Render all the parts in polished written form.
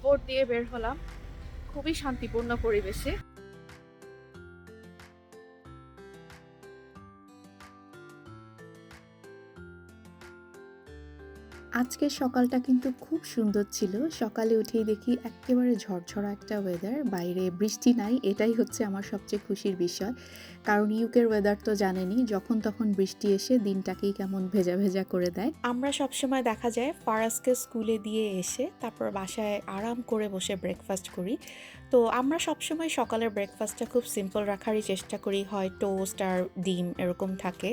Boat দিয়ে বের হলাম খুবই শান্তিপূর্ণ পরিবেশে। আজকের সকালটা কিন্তু খুব সুন্দর ছিল। সকালে উঠেই দেখি এক্কেবারে ঝরঝরা একটা ওয়েদার। বাইরে বৃষ্টি নাই, এটাই হচ্ছে আমার সবচেয়ে খুশির বিষয়। কারণ ইউকের ওয়েদার তো জানেনই, যখন তখন বৃষ্টি এসে দিনটাকেই কেমন ভেজা, ভেজা করে দেয়। আমরা সবসময় দেখা যায় ফারাজকে স্কুলে দিয়ে এসে তারপর বাসায় আরাম করে বসে ব্রেকফাস্ট করি। তো আমরা সবসময় সকালের ব্রেকফাস্টটা খুব সিম্পল রাখারই চেষ্টা করি, হয় টোস্ট আর ডিম এরকম থাকে।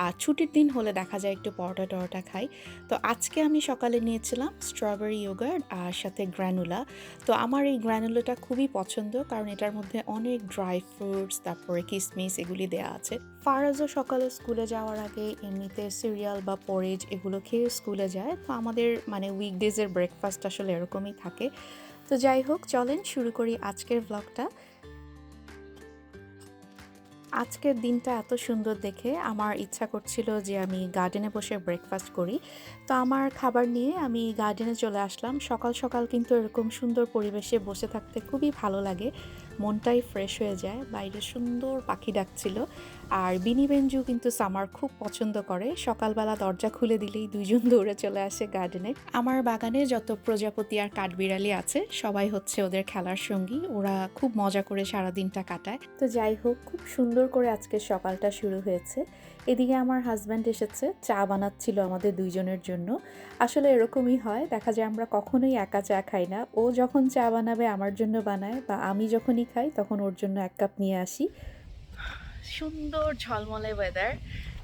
আর ছুটির দিন হলে দেখা যায় একটু পরোটা টরোটা খাই। তো আজকে আমি সকালে নিয়েছিলাম স্ট্রবেরি ইয়োগার্ট আর সাথে গ্রানুলা। তো আমার এই গ্রানুলাটা খুবই পছন্দ, কারণ এটার মধ্যে অনেক ড্রাই ফ্রুটস তারপরে কিসমিস এগুলি দেওয়া আছে। ফারাজও সকালে স্কুলে যাওয়ার আগে এমনিতে সিরিয়াল বা পরেজ এগুলো খেয়ে স্কুলে যায়। তো আমাদের মানে উইকডেজের ব্রেকফাস্ট আসলে এরকমই থাকে। তো যাই হোক, চলেন শুরু করি আজকের ব্লগটা। আজকের দিনটা এত সুন্দর দেখে আমার ইচ্ছা করছিল যে আমি গার্ডেনে বসে ব্রেকফাস্ট করি। তো আমার খাবার নিয়ে আমি গার্ডেনে চলে আসলাম। সকাল সকাল কিন্তু এরকম সুন্দর পরিবেশে বসে থাকতে খুবই ভালো লাগে, মনটাই ফ্রেশ হয়ে যায়। বাইরে সুন্দর পাখি ডাকছিল। আর বিনি বেঞ্জু কিন্তু সামার খুব পছন্দ করে, সকালবেলা দরজা খুলে দিলেই দুইজন দৌড়ে চলে আসে গার্ডেনে। আমার বাগানে যত প্রজাপতি আর কাঠবিড়ালি আছে সবাই হচ্ছে ওদের খেলার সঙ্গী, ওরা খুব মজা করে সারাদিনটা কাটায়। তো যাই হোক, খুব সুন্দর করে আজকে সকালটা শুরু হয়েছে। এদিকে আমার হাজব্যান্ড এসেছে, চা বানাচ্ছিল আমাদের দুইজনের জন্য। আসলে এরকমই হয়, দেখা যায় আমরা কখনোই একা চা খাই না। ও যখন চা বানাবে আমার জন্য বানায়, বা আমি যখনই খাই তখন ওর জন্য এক কাপ নিয়ে আসি। সুন্দর ঝলমলে ওয়েদার,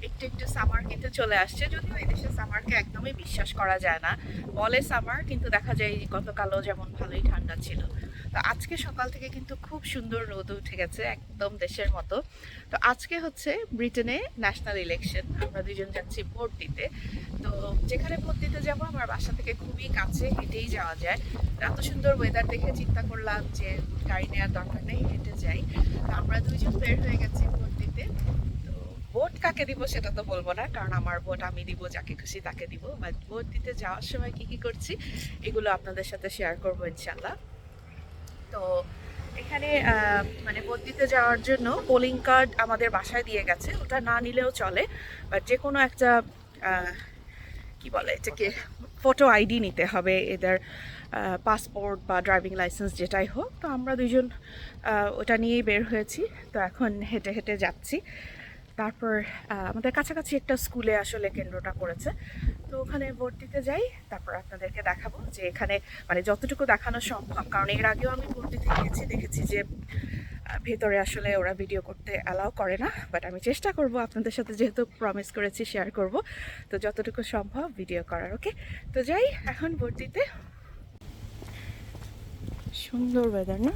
একটু একটু সামার কিন্তু চলে আসছে। যদিও এই দেশে সামারকে একদমই বিশ্বাস করা যায় না, বলে সামার কিন্তু দেখা যায় গতকালও যেমন ভালোই ঠান্ডা ছিল। তো আজকে সকাল থেকে কিন্তু খুব সুন্দর রোদ উঠে গেছে, একদম দেশের মতো। তো আজকে হচ্ছে ব্রিটেনে ন্যাশনাল ইলেকশন, আমরা দুজন যাচ্ছি ভোট দিতে। তো যেখানে ভোট দিতে যাবো আমার বাসা থেকে খুবই কাছে, হেঁটেই যাওয়া যায়। এত সুন্দর ওয়েদার দেখে চিন্তা করলাম যে গাড়ি নেওয়ার দরকার নেই, হেঁটে যাই। তো আমরা দুইজন বের হয়ে গেছি ভোট দিতে। তো ভোট কাকে দিব সেটা তো বলবো না, কারণ আমার ভোট আমি দিব, যাকে খুশি তাকে দিব। বাট ভোট দিতে যাওয়ার সময় কি কি করছি এগুলো আপনাদের সাথে শেয়ার করবো ইনশাল্লাহ। তো এখানে মানে ভোট দিতে যাওয়ার জন্য পোলিং কার্ড আমাদের বাসায় দিয়ে গেছে, ওটা না নিলেও চলে। বাট যে কোনো একটা কি বলে এটাকে, ফটো আইডি নিতে হবে, এদের পাসপোর্ট বা ড্রাইভিং লাইসেন্স যেটাই হোক। তো আমরা দুজন ওটা নিয়েই বের হয়েছি। তো এখন হেঁটে হেঁটে যাচ্ছি। তারপর আমাদের কাছাকাছি একটা স্কুলে আসলে কেন্দ্রটা পড়েছে, তো ওখানে ভোট দিতে যাই। তারপর আপনাদেরকে দেখাবো যে এখানে মানে যতটুকু দেখানো সম্ভব, কারণ এর আগেও আমি ভোট দিতে গিয়েছি, দেখেছি যে ভেতরে আসলে ওরা ভিডিও করতে অ্যালাউ করে না। বাট আমি চেষ্টা করব আপনাদের সাথে, যেহেতু প্রমিস করেছি শেয়ার করব, তো যতটুকু সম্ভব ভিডিও করার। ওকে, তো যাই এখন ভোট দিতে। সুন্দর ওয়েদার না?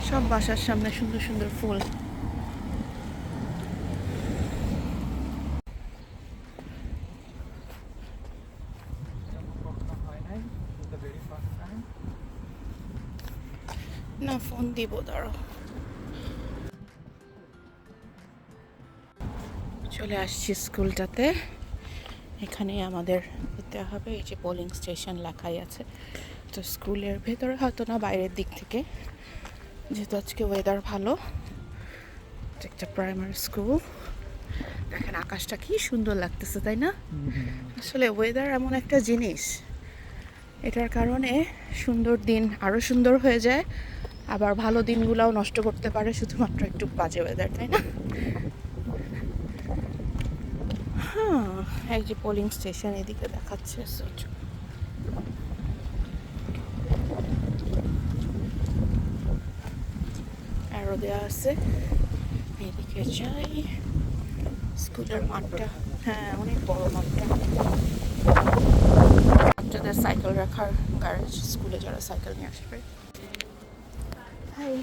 সব বাসার সামনে সুন্দর সুন্দর ফুল। না, ফোন দিব, দাঁড়ো। চলে আসছি স্কুলটাতে, এখানে আমাদের যেতে হবে। এই যে পোলিং স্টেশন লেখাই আছে। তো স্কুলের ভেতরে হয়তো না, বাইরের দিক থেকে, যেহেতু আজকে ওয়েদার ভালো। এটা একটা প্রাইমারি স্কুল। দেখেন আকাশটা কি সুন্দর লাগতেছে, তাই না? আসলে ওয়েদার এমন একটা জিনিস, এটার কারণে সুন্দর দিন আরও সুন্দর হয়ে যায়, আবার ভালো দিনগুলোও নষ্ট করতে পারে শুধুমাত্র একটু বাজে ওয়েদার, তাই না? হ্যাঁ, এই যে পোলিং স্টেশন এদিকে দেখাচ্ছে। অ্যারো দেওয়া আছে, এদিকে যাই। স্কুলের মাঠটা, হ্যাঁ অনেক বড় মাঠটা। বাচ্চাদের সাইকেল রাখার গ্যারেজ, স্কুলে যারা সাইকেল নিয়ে আসবে। হাই,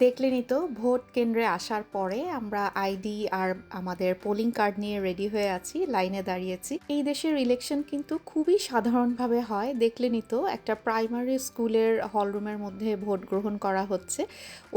দেখলেনই তো ভোট কেন্দ্রে আসার পরে আমরা আইডি আর আমাদের পোলিং কার্ড নিয়ে রেডি হয়ে আছি, লাইনে দাঁড়িয়েছি। এই দেশের ইলেকশন কিন্তু খুবই সাধারণভাবে হয়। দেখলেনই তো একটা প্রাইমারি স্কুলের হলরুমের মধ্যে ভোট গ্রহণ করা হচ্ছে।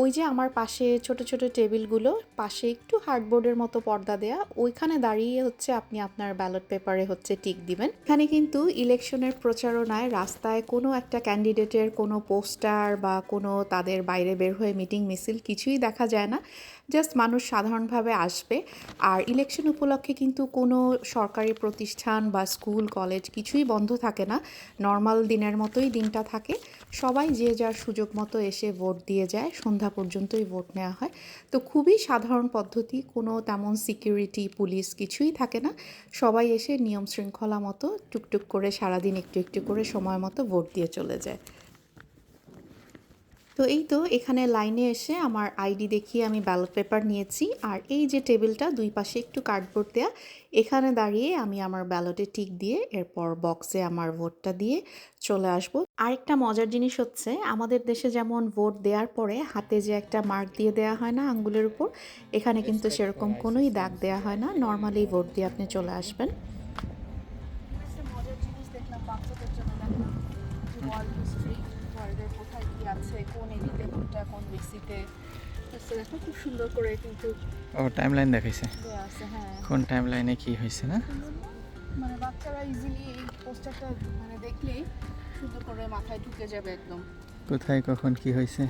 ওই যে আমার পাশে ছোট ছোট টেবিলগুলো, পাশে একটু হার্ডবোর্ডের মতো পর্দা দেয়া, ওইখানে দাঁড়িয়ে হচ্ছে আপনি আপনার ব্যালট পেপারে হচ্ছে টিক দিবেন। এখানে কিন্তু ইলেকশনের প্রচারণায় রাস্তায় কোনো একটা ক্যান্ডিডেটের কোনো পোস্টার বা কোনো তাদের বাইরে বের হয়ে মিটিং মিছিল কিছুই দেখা যায় না। জাস্ট মানুষ সাধারণভাবে আসবে। আর ইলেকশন উপলক্ষে কিন্তু কোনো সরকারি প্রতিষ্ঠান বা স্কুল কলেজ কিছুই বন্ধ থাকে না, নর্মাল দিনের মতোই দিনটা থাকে। সবাই যে যার সুযোগ মতো এসে ভোট দিয়ে যায়, সন্ধ্যা পর্যন্তই ভোট নেওয়া হয়। তো খুবই সাধারণ পদ্ধতি, কোনো তেমন সিকিউরিটি পুলিশ কিছুই থাকে না। সবাই এসে নিয়ম শৃঙ্খলা মতো টুকটুক করে সারাদিন একটু একটু করে সময় মতো ভোট দিয়ে চলে যায়। তো এই তো এখানে লাইনে এসে আমার আইডি দেখিয়ে আমি ব্যালট পেপার নিয়েছি। আর এই যে টেবিলটা, দুই পাশে একটু কার্ডবোর্ড দেয়া, এখানে দাঁড়িয়ে আমি আমার ব্যালটে টিক দিয়ে এরপর বক্সে আমার ভোটটা দিয়ে চলে আসব। আরেকটা মজার জিনিস হচ্ছে, আমাদের দেশে যেমন ভোট দেওয়ার পরে হাতে যে একটা মার্ক দিয়ে দেওয়া হয় না আঙ্গুলের উপর, এখানে কিন্তু সেরকম কোনোই দাগ দেওয়া হয় না, নর্মালি ভোট দিয়ে আপনি চলে আসবেন। একটা মজার জিনিস দেখলাম বাচ্চাদের জন্য, দেখলাম যে ওয়ার্ল্ড হিস্ট্রি, ওয়ার্ল্ডের কোথায় কি আছে, কোন এরিতে কোনটা, কোন বেসিতে। দেখো খুব সুন্দর করে কিন্তু ও টাইমলাইন দেখাইছে দেওয়া আছে। হ্যাঁ, কোন টাইমলাইনে কি হয়েছে না। মানে বাচ্চারা ইজিলি এই পোস্টারটা মানে দেখলেই সুন্দর করে মাথায় ঢুকে যাবে একদম। কোথায় কখন কি হয়েছে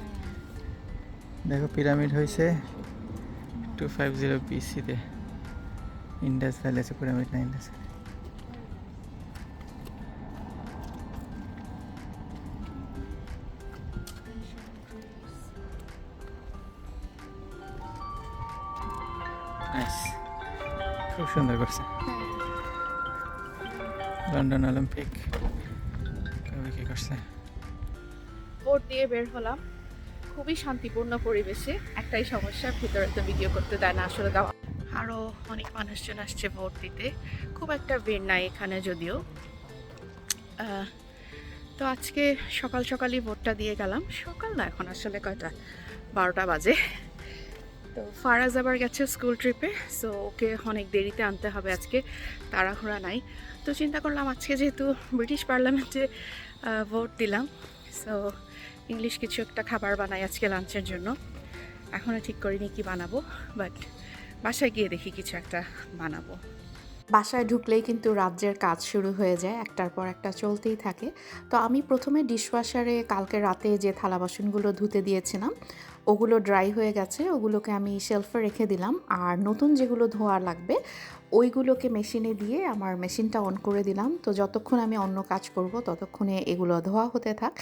দেখো। পিরামিড হয়েছে 250 BC-তে। ইন্ডাস ভ্যালি আছে, পিরামিড না ইন্ডাস ভ্যালি। নাইস, খুব সুন্দর করছে। লন্ডন অলিম্পিক কবে কি করছে। ভোট দিয়ে বের হলাম খুবই শান্তিপূর্ণ পরিবেশে। একটাই সমস্যা, ভিতরে তো ভিডিও করতে দেয় না আসলে দেওয়া। আরও অনেক মানুষজন আসছে ভোট দিতে, খুব একটা ভিড় নাই এখানে যদিও। তো আজকে সকাল সকালই ভোটটা দিয়ে গেলাম। সকাল না, এখন আসলে কয়টা, 12টা বাজে। তো ফারাজ আবার গেছে স্কুল ট্রিপে, সো ওকে অনেক দেরিতে আনতে হবে আজকে, তাড়াহুড়া নাই। তো চিন্তা করলাম আজকে যেহেতু ব্রিটিশ পার্লামেন্টে ভোট দিলাম, সো ইংলিশ কিছু একটা খাবার বানাই আজকে লাঞ্চের জন্য। এখনও ঠিক করিনি কি বানাবো, বাট বাসায় গিয়ে দেখি কিছু একটা বানাবো। বাসায় ঢুকলেই কিন্তু রাজ্যের কাজ শুরু হয়ে যায়, একটার পর একটা চলতেই থাকে। তো আমি প্রথমে ডিশওয়াশারে কালকে রাতে যে থালা বাসনগুলো ধুতে দিয়েছিলাম ওগুলো ড্রাই হয়ে গেছে, ওগুলোকে আমি শেলফে রেখে দিলাম। আর নতুন যেগুলো ধোয়া লাগবে ওইগুলোকে মেশিনে দিয়ে আমার মেশিনটা অন করে দিলাম। তো যতক্ষণ আমি অন্য কাজ করব ততক্ষণে এগুলো ধোয়া হতে থাক।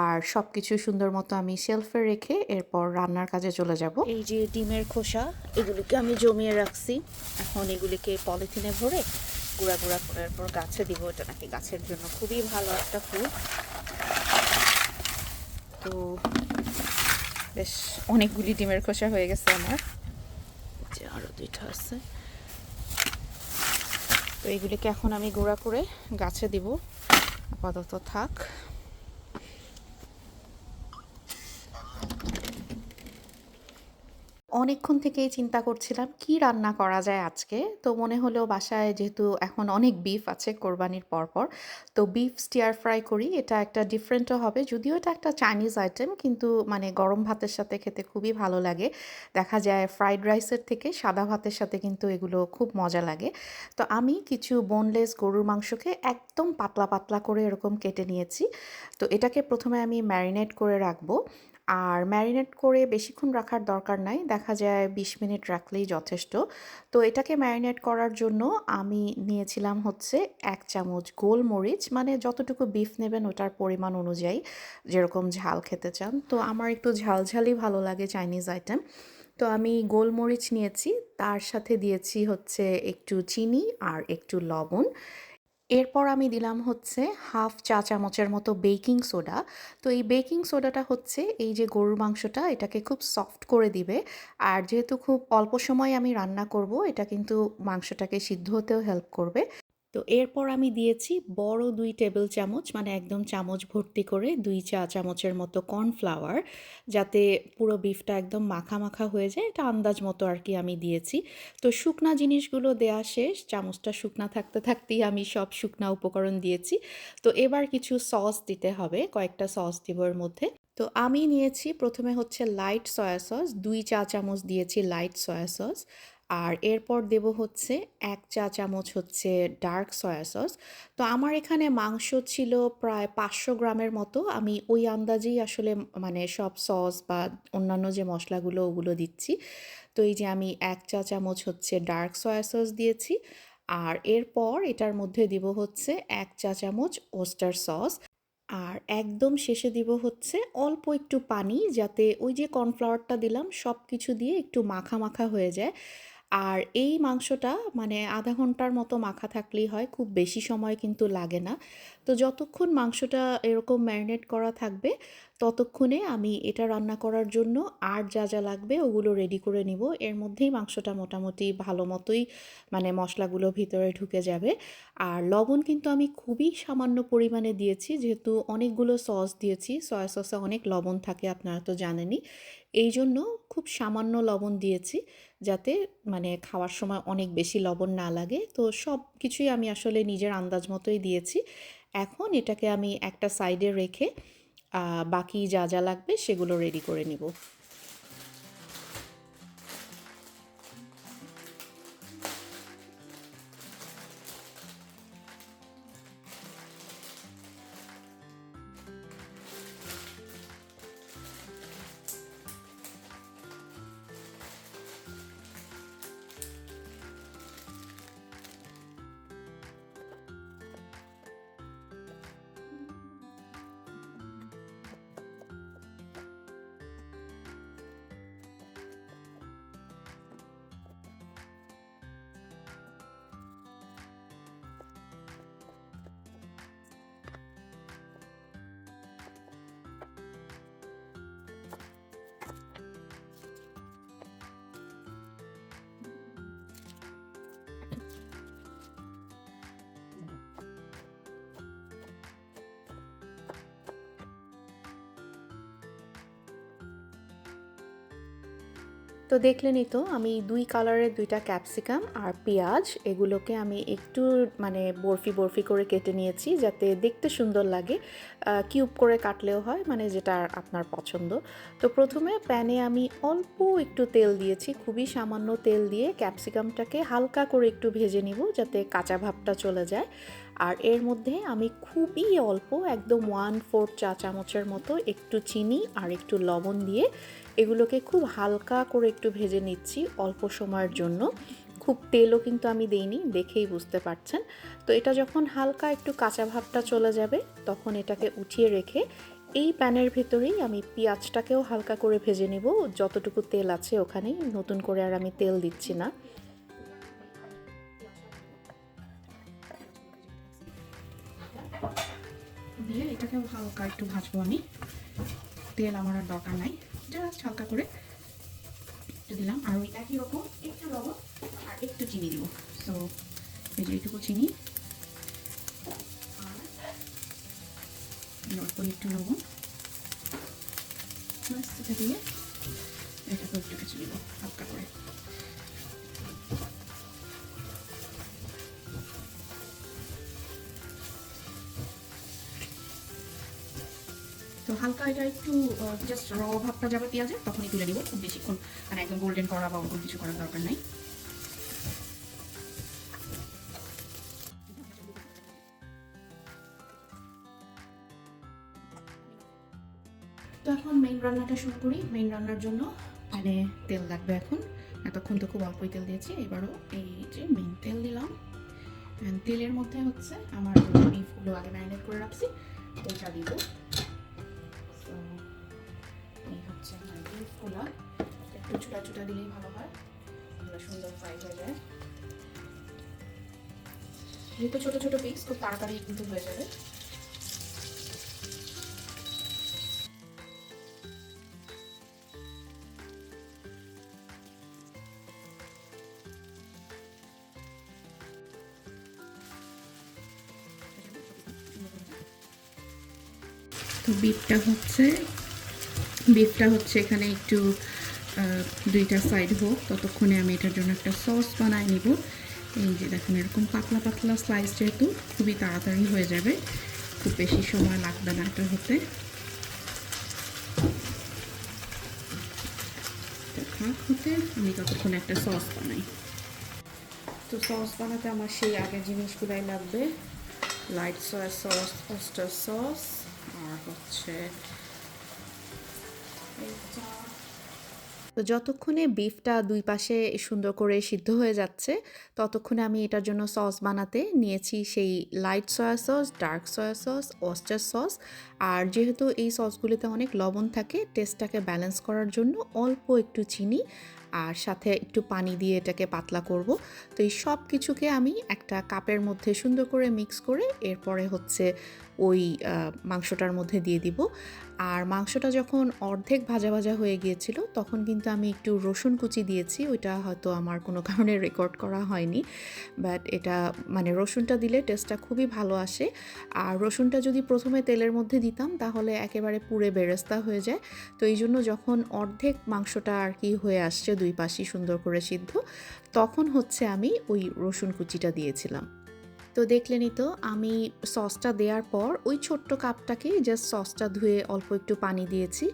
আর সব কিছু সুন্দর মতো আমি শেলফে রেখে এরপর রান্নার কাজে চলে যাব। এই যে ডিমের খোসা, এগুলোকে আমি জমিয়ে রাখছি। এখন এগুলিকে পলিথিনে ভরে গুঁড়া গুঁড়া করে এরপর গাছে দিব। এটা নাকি গাছের জন্য খুবই ভালো একটা ফুড। তো বেশ অনেকগুলি ডিমের খোসা হয়ে গেছে আমার, যে আরও 2টা আছে। তো এগুলিকে এখন আমি গুঁড়া করে গাছে দিব, আপাতত থাক। অনেকক্ষণ থেকেই চিন্তা করছিলাম কি রান্না করা যায় আজকে। তো মনে হলো বাসায় যেহেতু এখন অনেক বিফ আছে কোরবানির পরপর, তো বিফ স্টিয়ার ফ্রাই করি। এটা একটা ডিফারেন্টও হবে, যদিও এটা একটা চাইনিজ আইটেম, কিন্তু মানে গরম ভাতের সাথে খেতে খুবই ভালো লাগে। দেখা যায় ফ্রাইড রাইসের থেকে সাদা ভাতের সাথে কিন্তু এগুলো খুব মজা লাগে। তো আমি কিছু বোনলেস গরুর মাংসকে একদম পাতলা পাতলা করে এরকম কেটে নিয়েছি। তো এটাকে প্রথমে আমি ম্যারিনেট করে রাখবো। আর ম্যারিনেট করে বেশিক্ষণ রাখার দরকার নাই, দেখা যায় 20 মিনিট রাখলেই যথেষ্ট। তো এটাকে ম্যারিনেট করার জন্য আমি নিয়েছিলাম হচ্ছে 1 চামচ গোলমরিচ, মানে যতটুকু বিফ নেবেন ওটার পরিমাণ অনুযায়ী যেরকম ঝাল খেতে চান। তো আমার একটু ঝালঝালই ভালো লাগে চাইনিজ আইটেম। তো আমি গোলমরিচ নিয়েছি, তার সাথে দিয়েছি হচ্ছে একটু চিনি আর একটু লবণ। এরপর আমি দিলাম হচ্ছে 1/2 চা চামচের মতো বেকিং সোডা। তো এই বেকিং সোডাটা হচ্ছে এই যে গরুর মাংসটা এটাকে খুব সফট করে দিবে। আর যেহেতু খুব অল্প সময় আমি রান্না করব, এটা কিন্তু মাংসটাকে সিদ্ধ হতেও হেল্প করবে। তো এরপর আমি দিয়েছি বড় ২ টেবিল চামচ, মানে একদম চামচ ভর্তি করে ২ চা চামচের মতো কর্নফ্লাওয়ার, যাতে পুরো বিফটা একদম মাখা, মাখা হয়ে যায়। এটা আন্দাজ মতো আরকি আমি দিয়েছি। তো শুকনা জিনিসগুলো দেয়া শেষ। চামচটা শুকনা থাকতে, থাকতেই আমি সব শুকনা উপকরণ দিয়েছি। তো এবার কিছু সস দিতে হবে। কয়েকটা সস দিব এর মধ্যে। তো আমি নিয়েছি প্রথমে হচ্ছে লাইট সয়া সস, ২ চা চামচ দিয়েছি লাইট সয়া সস। আর এরপর দেব হচ্ছে ১ চা চামচ হচ্ছে ডার্ক সয়া সস। তো আমার এখানে মাংস ছিল প্রায় ৫০০ গ্রামের মতো। আমি ওই আন্দাজেই আসলে মানে সব সস বা অন্যান্য যে মসলাগুলো ওগুলো দিচ্ছি। তো এই যে আমি ১ চা চামচ হচ্ছে ডার্ক সয়া সস দিয়েছি। আর এরপর এটার মধ্যে দিব হচ্ছে ১ চা চামচ ওস্টার সস। আর একদম শেষে দিব হচ্ছে অল্প একটু পানি, যাতে ওই যে কর্নফ্লাওয়ারটা দিলাম সব কিছু দিয়ে একটু মাখা, মাখা হয়ে যায়। আর এই মাংসটা মানে ০.৫ ঘন্টার মতো মাখা থাকলেই হয়, খুব বেশি সময় কিন্তু লাগে না। তো যতক্ষণ মাংসটা এরকম ম্যারিনেট করা থাকবে, ততক্ষণে আমি এটা রান্না করার জন্য আর যা, যা লাগবে ওগুলো রেডি করে নিব। এর মধ্যেই মাংসটা মোটামুটি ভালো মতোই মানে মশলাগুলো ভিতরে ঢুকে যাবে। আর লবণ কিন্তু আমি খুবই সামান্য পরিমাণে দিয়েছি, যেহেতু অনেকগুলো সস দিয়েছি। সয়া সসে অনেক লবণ থাকে, আপনারা তো জানেনই। এইজন্য খুব সামান্য লবণ দিয়েছি, যাতে মানে খাওয়ার সময় অনেক বেশি লবণ না লাগে। তো সব কিছুই আমি আসলে নিজের আন্দাজ মতোই দিয়েছি। এখন এটাকে আমি একটা সাইডে রেখে বাকি যা, যা লাগবে সেগুলো রেডি করে নিব। তো দেখলেনই তো, আমি ২ কালারের ২টা ক্যাপসিকাম আর পেঁয়াজ এগুলোকে আমি একটু মানে বরফি, বরফি করে কেটে নিয়েছি, যাতে দেখতে সুন্দর লাগে। কিউব করে কাটলেও হয়, মানে যেটা আপনার পছন্দ। তো প্রথমে প্যানে আমি অল্প একটু তেল দিয়েছি, খুবই সামান্য তেল দিয়ে ক্যাপসিকামটাকে হালকা করে একটু ভেজে নিব, যাতে কাঁচা ভাবটা চলে যায়। আর এর মধ্যে আমি খুবই অল্প, একদম 1/4 চা চামচের মতো একটু চিনি আর একটু লবণ দিয়ে এগুলোকে খুব হালকা করে একটু ভেজে নিচ্ছি অল্প সময়ের জন্য। খুব তেলও কিন্তু আমি দেইনি, দেখেই বুঝতে পারছেন। তো এটা যখন হালকা একটু কাঁচা ভাবটা চলে যাবে, তখন এটাকে উঠিয়ে রেখে এই প্যানের ভেতরেই আমি পেঁয়াজটাকেও হালকা করে ভেজে নেব। যতটুকু তেল আছে ওখানেই, নতুন করে আর আমি তেল দিচ্ছি না। দিয়ে এটাকেও হালকা একটু ভাজবো আমি। তেল আমার আর দরকার নাই, জাস্ট হালকা করে একটু দিলাম। আর ওই একই রকম একটু লবণ আর একটু চিনি দিব। সো এই যে এইটুকু চিনি আর অল্প একটু লবণ, এটা দিয়ে এটাকে একটু ভেজে নিব হালকা করে। তো হালকা এটা একটু জাস্ট র ভাবটা যাবে পেঁয়াজের, তখনই তুলে দিব। খুব বেশিক্ষণ মানে একদম গোল্ডেন করা বা ওরকম কিছু করার দরকার নাই। তো এখন মেইন রান্নাটা শুরু করি। মেইন রান্নার জন্য মানে তেল লাগবে এখন। এতক্ষণ তো খুব অল্পই তেল দিয়েছি, এবারও এই যে মেইন তেল দিলাম। তেলের মধ্যে হচ্ছে আমার বিফগুলো আগে ম্যারিনেট করে রাখছি ওইটা দিব। তো এই হচ্ছে আমার বিফগুলো, একটু ছোটা ছোটা দিলেই ভালো হয়, সুন্দর ফ্রাই হয়ে যায়। যেহেতু ছোট ছোট পিস খুব তাড়াতাড়ি কিন্তু হয়ে যাবে। তো বিফটা হচ্ছে এখানে একটু দুইটা সাইড হোক, ততক্ষণে আমি এটার জন্য একটা সস বানায় নিব। এই যে দেখুন, এরকম পাতলা পাতলা স্লাইস যেহেতু খুবই তাড়াতাড়ি হয়ে যাবে, খুব বেশি সময় লাগবে না এটা হতে। হতে আমি ততক্ষণে একটা সস বানাই। তো সস বানাতে আমার সেই আগের জিনিসগুলাই লাগবে, light soya sauce, oyster sauce, আর হচ্ছে তো যতক্ষণে বিফটা দুই পাশে সুন্দর করে সিদ্ধ হয়ে যাচ্ছে, ততক্ষণে আমি এটার জন্য সস বানাতে নিয়েছি সেই light soya sauce, dark soya sauce, oyster sauce. আর যেহেতু এই সসগুলিতে অনেক লবণ থাকে, টেস্টটাকে ব্যালেন্স করার জন্য অল্প একটু চিনি আর সাথে একটু পানি দিয়ে এটাকে পাতলা করব। তো এই সব কিছুকে আমি একটা কাপের মধ্যে সুন্দর করে মিক্স করে এরপরে হচ্ছে ওই মাংসটার মধ্যে দিয়ে দিব। আর মাংসটা যখন অর্ধেক ভাজা ভাজা হয়ে গিয়েছিল, তখন কিন্তু আমি একটু রসুন কুচি দিয়েছি। ওইটা হয়তো আমার কোনো কারণে রেকর্ড করা হয়নি, বাট এটা মানে রসুনটা দিলে টেস্টটা খুবই ভালো আসে। আর রসুনটা যদি প্রথমে তেলের মধ্যে দিতাম তাহলে একেবারে পুড়ে বেরেস্তা হয়ে যায়। তো এই জন্য যখন অর্ধেক মাংসটা আর কি হয়ে আসছে, দুই পাশই সুন্দর করে সিদ্ধ, তখন হচ্ছে আমি ওই রসুন কুচিটা দিয়েছিলাম। তো দেখলেনই তো, আমি সসটা দেওয়ার পর ওই ছোট্ট কাপটাকে জাস্ট সসটা ধুয়ে অল্প একটু পানি দিয়েছি।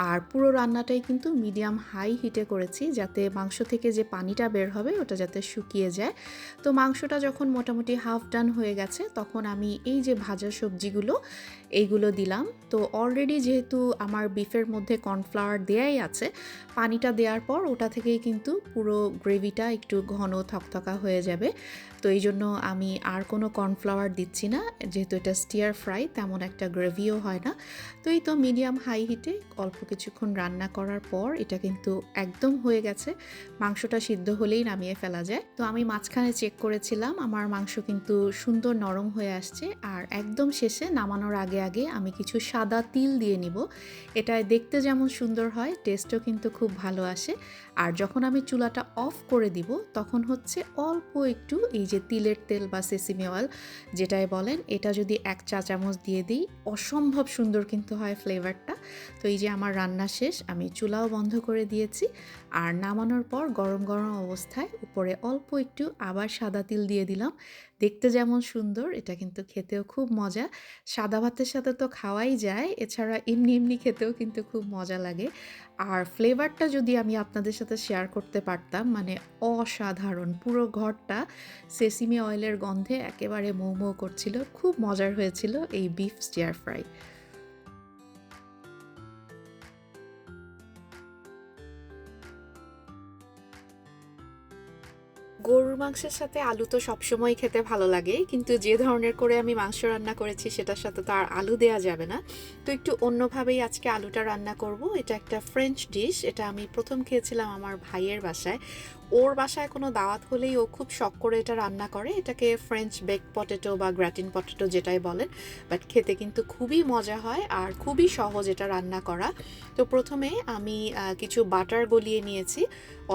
আর পুরো রান্নাটাই কিন্তু মিডিয়াম হাই হিটে করেছি, যাতে মাংস থেকে যে পানিটা বের হবে ওটা যাতে শুকিয়ে যায়। তো মাংসটা যখন মোটামুটি হাফ ডান হয়ে গেছে, তখন আমি এই যে ভাজা সবজিগুলো এইগুলো দিলাম। তো অলরেডি যেহেতু আমার বিফের মধ্যে কর্নফ্লাওয়ার দেয়াই আছে, পানিটা দেওয়ার পর ওটা থেকেই কিন্তু পুরো গ্রেভিটা একটু ঘন থকথকা হয়ে যাবে। তো এই জন্য আমি আর কোনো কর্নফ্লাওয়ার দিচ্ছি না, যেহেতু এটা স্টিয়ার ফ্রাই, তেমন একটা গ্রেভিও হয় না। তো এই তো মিডিয়াম হাই হিটে অল্প কিছুক্ষণ রান্না করার পর এটা কিন্তু একদম হয়ে গেছে। মাংসটা সিদ্ধ হলেই নামিয়ে ফেলা যায়। তো আমি মাঝখানে চেক করেছিলাম, আমার মাংস কিন্তু সুন্দর নরম হয়ে আসছে। আর একদম শেষে নামানোর আগে আগে আমি কিছু সাদা তিল দিয়ে নিব। এটা দেখতে যেমন সুন্দর হয়, টেস্টও কিন্তু খুব ভালো আসে। আর যখন আমি চুলাটা অফ করে দিব, তখন হচ্ছে অল্প একটু এই যে তিলের তেল বা সেসিমি অয়েল যেটাই বলেন, এটা যদি 1 চা চামচ দিয়ে দিই, অসম্ভব সুন্দর কিন্তু হয় ফ্লেভারটা। তো এই যে আমার রান্না শেষ, আমি চুলাও বন্ধ করে দিয়েছি। আর নামানোর পর গরম গরম অবস্থায় উপরে অল্প একটু আবার সাদা তিল দিয়ে দিলাম। দেখতে যেমন সুন্দর, এটা কিন্তু খেতেও খুব মজা। সাদা ভাতের সাথে তো খাওয়াই যায়, এছাড়া এমনি এমনি খেতেও কিন্তু খুব মজা লাগে। আর ফ্লেভারটা যদি আমি আপনাদের সাথে শেয়ার করতে পারতাম, মানে অসাধারণ। পুরো ঘরটা সেসিমি অয়েলের গন্ধে একেবারে মৌ মৌ করছিল। খুব মজার হয়েছিল এই বিফ স্টিয়ার ফ্রাই। গরুর মাংসের সাথে আলু তো সবসময় খেতে ভালো লাগে, কিন্তু যে ধরনের করে আমি মাংস রান্না করেছি সেটার সাথে তো আর আলু দেয়া যাবে না। তো একটু অন্যভাবেই আজকে আলুটা রান্না করব। এটা একটা ফ্রেঞ্চ ডিশ। এটা আমি প্রথম খেয়েছিলাম আমার ভাইয়ের বাসায়। ওর বাসায় কোনো দাওয়াত হলেই ও খুব শখ করে এটা রান্না করে। এটাকে ফ্রেঞ্চ বেক পটেটো বা গ্র্যাটিন পটেটো যেটাই বলেন, বাট খেতে কিন্তু খুবই মজা হয় আর খুবই সহজ এটা রান্না করা। তো প্রথমে আমি কিছু বাটার গলিয়ে নিয়েছি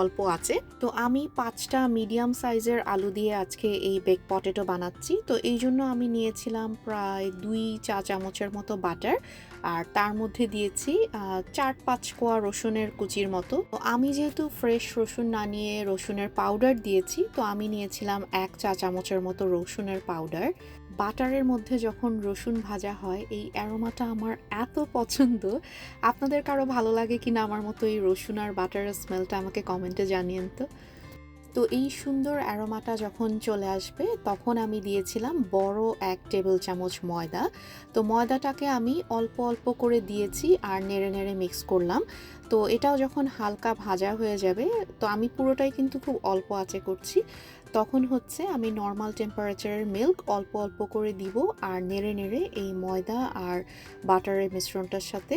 অল্প আছে। তো আমি 5টা মিডিয়াম সাইজের আলু দিয়ে আজকে এই বেক পটেটো বানাচ্ছি। তো এই জন্য আমি নিয়েছিলাম প্রায় 2 চা চামচের মতো বাটার, আর তার মধ্যে দিয়েছি 4-5 কোয়া রসুনের কুচির মতো। তো আমি যেহেতু ফ্রেশ রসুন না নিয়ে রসুনের পাউডার দিয়েছি, তো আমি নিয়েছিলাম 1 চা চামচের মতো রসুনের পাউডার। বাটারের মধ্যে যখন রসুন ভাজা হয়, এই অ্যারোমাটা আমার এত পছন্দ। আপনাদের কারো ভালো লাগে কিনা আমার মতো এই রসুন আর বাটারের স্মেলটা, আমাকে কমেন্টে জানিয়েন তো। তো এই সুন্দর অ্যারোমাটা যখন চলে আসবে, তখন আমি দিয়েছিলাম বড় 1 টেবিল চামচ ময়দা। তো ময়দাটাকে আমি অল্প অল্প করে দিয়েছি আর নেড়ে নেড়ে মিক্স করলাম। তো এটাও যখন হালকা ভাজা হয়ে যাবে, তো আমি পুরোটাই কিন্তু খুব অল্প আঁচে করছি, তখন হচ্ছে আমি নর্মাল টেম্পারেচারের মিল্ক অল্প অল্প করে দিব আর নেড়ে নেড়ে এই ময়দা আর বাটারের মিশ্রণটার সাথে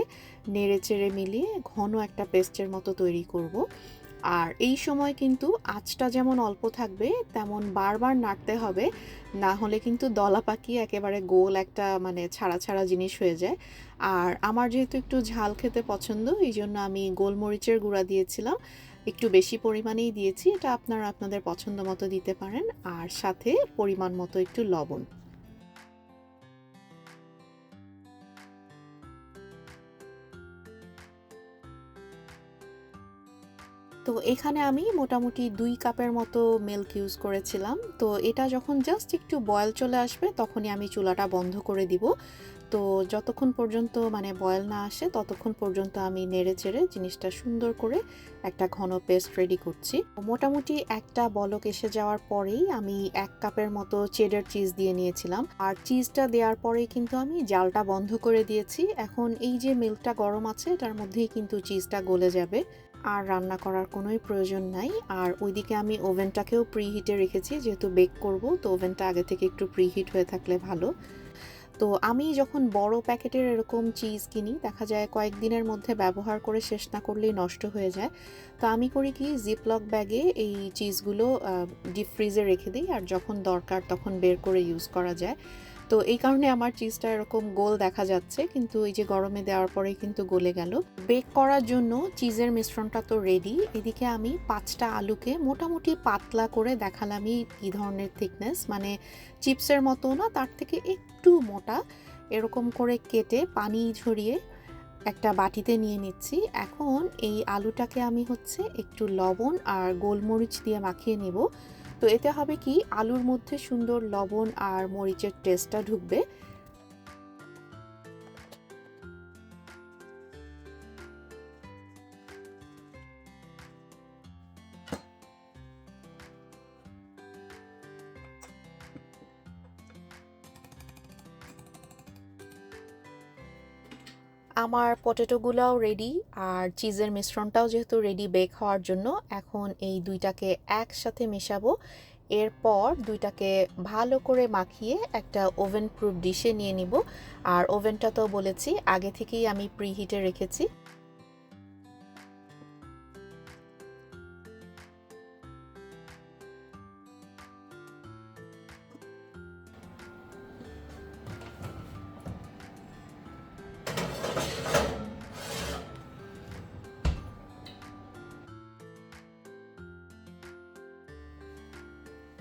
নেড়ে চেড়ে মিলিয়ে ঘন একটা পেস্টের মতো তৈরি করব। আর এই সময় কিন্তু আঁচটা যেমন অল্প থাকবে, তেমন বারবার নাড়তে হবে, না হলে কিন্তু দলা পাকিয়ে একেবারে গোল একটা মানে ছাড়া ছাড়া জিনিস হয়ে যায়। আর আমার যেহেতু একটু ঝাল খেতে পছন্দ, এই জন্য আমি গোলমরিচের গুঁড়া দিয়েছিলাম, একটু বেশি পরিমাণেই দিয়েছি। এটা আপনারা আপনাদের পছন্দ মতো দিতে পারেন, আর সাথে পরিমাণ মতো একটু লবণ। তো এখানে আমি মোটামুটি 2 কাপের মতো মিল্ক ইউজ করেছিলাম। তো এটা যখন জাস্ট একটু বয়েল চলে আসবে তখনই আমি চুলাটা বন্ধ করে দিব। তো যতক্ষণ পর্যন্ত মানে বয়েল না আসে ততক্ষণ পর্যন্ত আমি নেড়েচেড়ে জিনিসটা সুন্দর করে একটা ঘন পেস্ট রেডি করছি। মোটামুটি একটা বলক এসে যাওয়ার পরেই আমি 1 কাপের মতো চেডার চিজ দিয়ে নিয়েছিলাম। আর চিজটা দেওয়ার পরেই কিন্তু আমি জালটা বন্ধ করে দিয়েছি। এখন এই যে মিল্কটা গরম আছে এটার মধ্যেই কিন্তু চিজটা গলে যাবে। আর রান্না করার কোনোই প্রয়োজন নাই। আর ওইদিকে আমি ওভেনটাকেও প্রিহিটে রেখেছি, যেহেতু বেক করব তো ওভেনটা আগে থেকে একটু প্রিহিট হয়ে থাকলে ভালো। তো আমি যখন বড় প্যাকেটের এরকম চিজ কিনি দেখা যায় কয়েকদিনের মধ্যে ব্যবহার করে শেষ না করলেই নষ্ট হয়ে যায়। তো আমি করি কি জিপলক ব্যাগে এই চিজগুলো ডিপ ফ্রিজে রেখে দিই, আর যখন দরকার তখন বের করে ইউজ করা যায়। তো এই কারণে আমার চিজটা এরকম গোল দেখা যাচ্ছে, কিন্তু এই যে গরমে দেওয়ার পরেই কিন্তু গলে গেল। বেক করার জন্য চিজের মিশ্রণটা তো রেডি। এদিকে আমি 5টা আলুকে মোটামুটি পাতলা করে দেখালামই কি ধরনের থিকনেস, মানে চিপসের মতো না, তার থেকে একটু মোটা, এরকম করে কেটে পানি ঝরিয়ে একটা বাটিতে নিয়ে নিচ্ছি। এখন এই আলুটাকে আমি হচ্ছে একটু লবণ আর গোলমরিচ দিয়ে মাখিয়ে নেব। তো এতে হবে কি আলুর মধ্যে সুন্দর লবণ আর মরিচের টেস্টটা ঢুকবে। আমার পটেটোগুলোও রেডি আর চিজের মিশ্রণটাও যেহেতু রেডি বেক হওয়ার জন্য, এখন এই দুইটাকে একসাথে মেশাবো। এরপর দুইটাকে ভালো করে মাখিয়ে একটা ওভেন প্রুফ ডিশে নিয়ে নিব। আর ওভেনটা তো বলেছি আগে থেকেই আমি প্রিহিটে রেখেছি।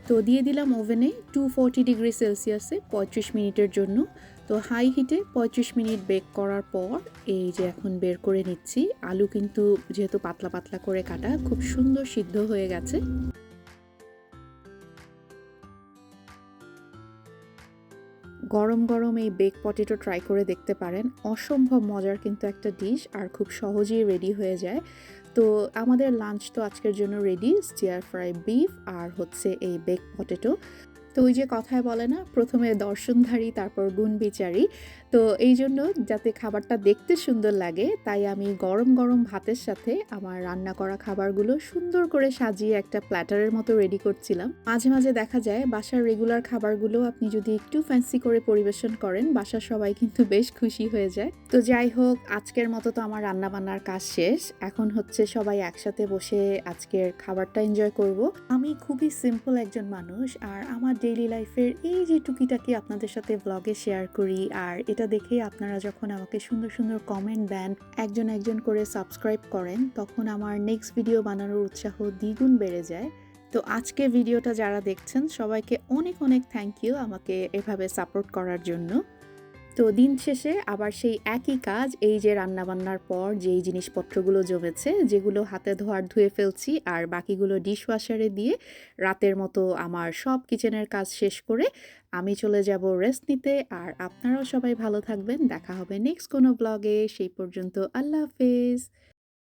তো দিয়ে দিলাম ওভেনে 240 ডিগ্রি সেলসিয়াসে 35 মিনিটের জন্য। তো হাই হিটে 35 মিনিট বেক করার পর এই যে এখন বের করে নিচ্ছি। আলু কিন্তু যেহেতু পাতলা পাতলা করে কাটা, খুব সুন্দর সিদ্ধ হয়ে গেছে। গরম গরম এই বেক পটেটো ট্রাই করে দেখতে পারেন, অসম্ভব মজার কিন্তু একটা ডিশ, আর খুব সহজেই রেডি হয়ে যায়। তো আমাদের লাঞ্চ তো আজকের জন্য রেডি, স্টিয়ার ফ্রাই বিফ আর হচ্ছে এই বেক পটেটো। তো ওই যে কথায় বলে না, প্রথমে দর্শনধারী তারপর গুণ বিচারী। তো এই জন্য যাতে খাবারটা দেখতে সুন্দর লাগে তাই আমি গরম গরম ভাতের সাথে আমার রান্না করা খাবারগুলো সুন্দর করে সাজিয়ে একটা প্ল্যাটারের মতো রেডি করছিলাম। মাঝে মাঝে দেখা যায় বাসার রেগুলার খাবারগুলো আপনি যদি একটু ফ্যান্সি করে পরিবেশন করেন বাসার সবাই কিন্তু বেশ খুশি হয়ে যায়। তো যাই হোক, আজকের মতো তো আমার রান্না বান্নার কাজ শেষ। এখন হচ্ছে সবাই একসাথে বসে আজকের খাবারটা এনজয় করব। আমি খুবই সিম্পল একজন মানুষ, আর আমার ডেইলি লাইফের এই যে টুকিটাকি আপনাদের সাথে ব্লগে শেয়ার করি, আর এটা দেখে আপনারা যখন আমাকে সুন্দর সুন্দর কমেন্ট দেন, একজন একজন করে সাবস্ক্রাইব করেন, তখন আমার নেক্সট ভিডিও বানানোর উৎসাহ দ্বিগুণ বেড়ে যায়। তো আজকে ভিডিওটা যারা দেখছেন সবাইকে অনেক অনেক থ্যাংক ইউ আমাকে এভাবে সাপোর্ট করার জন্য। তো দিন শেষে আবার সেই একই কাজ, এই যে রান্নাবান্নার পর যেই জিনিসপত্রগুলো জমেছে, যেগুলো হাতে ধুয়ে ফেলছি আর বাকিগুলো ডিশওয়াশারে দিয়ে রাতের মতো আমার সব কিচেনের কাজ শেষ করে আমি চলে যাব রেস্ট নিতে। আর আপনারাও সবাই ভালো থাকবেন, দেখা হবে নেক্সট কোনো ব্লগে। সেই পর্যন্ত আল্লাহ হাফেজ।